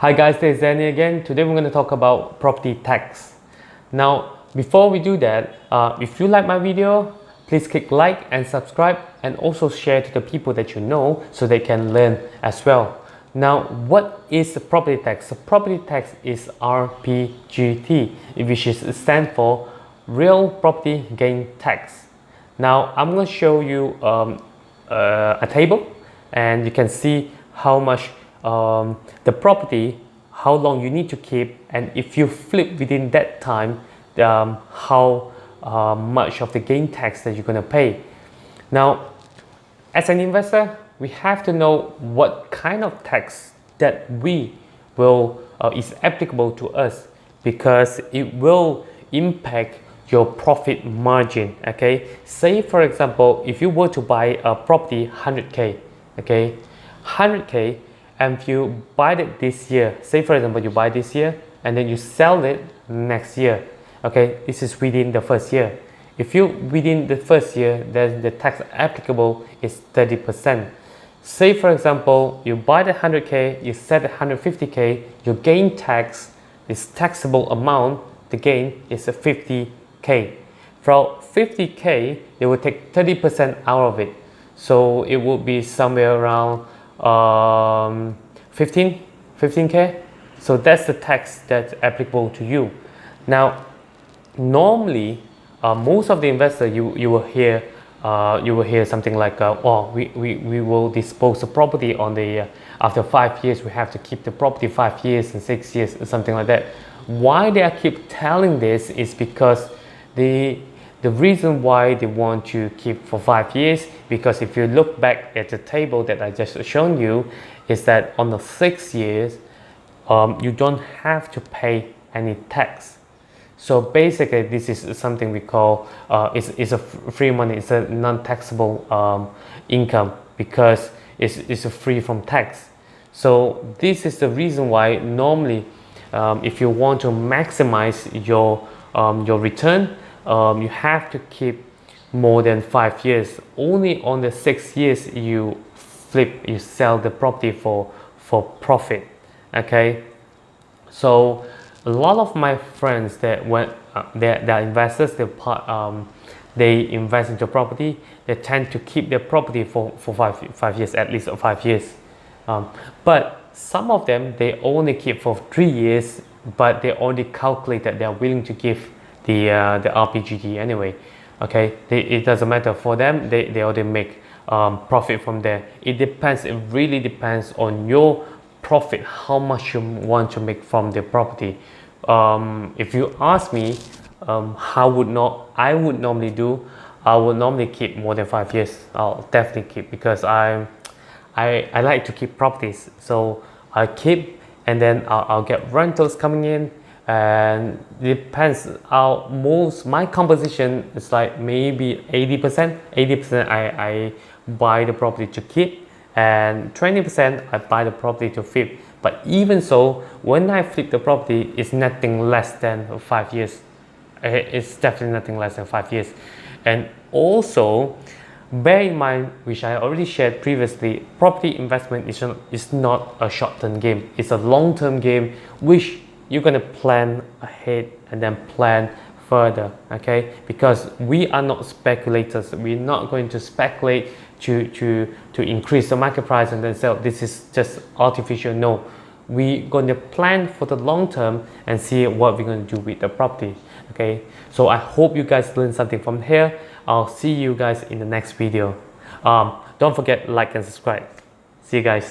Hi guys, this is Danny again. Today we're going to talk about property tax. Now, before we do that, if you like my video, please click like and subscribe, and also share to the people that you know so they can learn as well. Now, what is the property tax? The property tax is RPGT, which stands for Real Property Gain Tax. Now, I'm going to show you a table, and you can see how much the property, how long you need to keep, and if you flip within that time, how much of the gain tax that you're going to pay. Now, as an investor, we have to know what kind of tax that we will is applicable to us, because it will impact your profit margin. Okay, say for example, if you were to buy a property 100k, okay, 100k, and if you buy it this year, say for example you buy this year and then you sell it next year, okay, this is within the first year. If you within the first year, then the tax applicable is 30%. Say for example you buy the 100k, you sell the 150k, your gain tax is taxable amount, the gain is a 50k. From 50k they will take 30% out of it, so it will be somewhere around 15k. So that's the tax that's applicable to you. Now, normally most of the investors, you will hear something like oh, we will dispose the property on the after 5 years, we have to keep the property 5 years and 6 years or something like that. Why they keep telling this is because the reason why they want to keep for 5 years, because if you look back at the table that I just shown you, is that on the 6 years you don't have to pay any tax. So basically this is something we call it's a free money, it's a non-taxable income, because it's free from tax. So this is the reason why normally if you want to maximize your return, you have to keep more than 5 years. Only on the 6 years you sell the property for profit. Okay, so a lot of my friends that they're investors, they invest into property, they tend to keep their property for 5 years, at least 5 years. But some of them, they only keep for 3 years, but they only calculate that they are willing to give the RPGT anyway. Okay, it doesn't matter for them, they already make profit from there. It depends, it really depends on your profit, how much you want to make from the property. If you ask me, I would normally do, I would normally keep more than 5 years. I'll definitely keep, because I like to keep properties, so I keep, and then I'll get rentals coming in. And it depends, my composition is like maybe 80%. I buy the property to keep, and 20% I buy the property to flip. But even so, when I flip the property, it's nothing less than 5 years. It's definitely nothing less than 5 years. And also bear in mind, which I already shared previously, property investment is not a short-term game, it's a long-term game, which you're going to plan ahead and then plan further. Okay, because we are not speculators, we're not going to speculate to increase the market price and then sell. This is just artificial. No, we're going to plan for the long term and see what we're going to do with the property. Okay, so I hope you guys learned something from here. I'll see you guys in the next video. Don't forget, like and subscribe. See you guys.